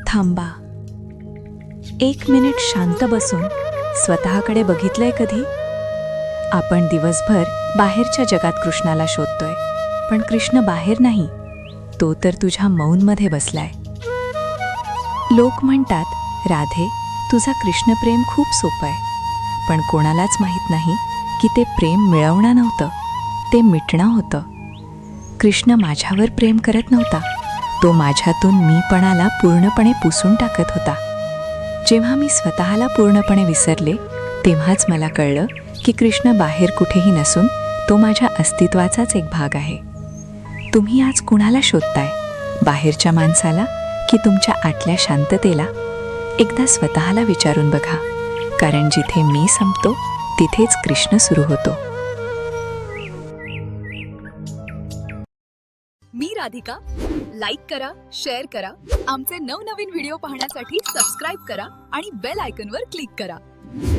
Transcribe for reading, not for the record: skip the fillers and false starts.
थांबा. 1 मिनिट शांत बसून स्वतःकडे बघितलंय कधी? आपण दिवसभर बाहेरच्या जगात कृष्णाला शोधतोय, पण कृष्ण बाहेर नाही, तो तर तुझ्या मौनमध्ये बसलाय. लोक म्हणतात, राधे, तुझा कृष्णप्रेम खूप सोपं आहे, पण कोणालाच माहीत नाही की ते प्रेम मिळवणं नव्हतं, ते मिटणं होतं. कृष्ण माझ्यावर प्रेम करत नव्हता, तो माझ्यातून मीपणाला पूर्णपणे पुसून टाकत होता. जेव्हा मी स्वतःला पूर्णपणे विसरले, तेव्हाच मला कळलं की कृष्ण बाहेर कुठेही नसून तो माझ्या अस्तित्वाचाच एक भाग आहे. तुम्ही आज कुणाला शोधताय? बाहेरच्या माणसाला की तुमच्या आतल्या शांततेला? एकदा स्वतःला विचारून बघा, कारण जिथे मी संपतो तिथेच कृष्ण सुरू होतो. मी राधिका. लाईक करा, शेअर करा, आमचे नवनवीन व्हिडिओ पाहण्यासाठी सबस्क्राईब करा आणि बेल आयकॉनवर क्लिक करा.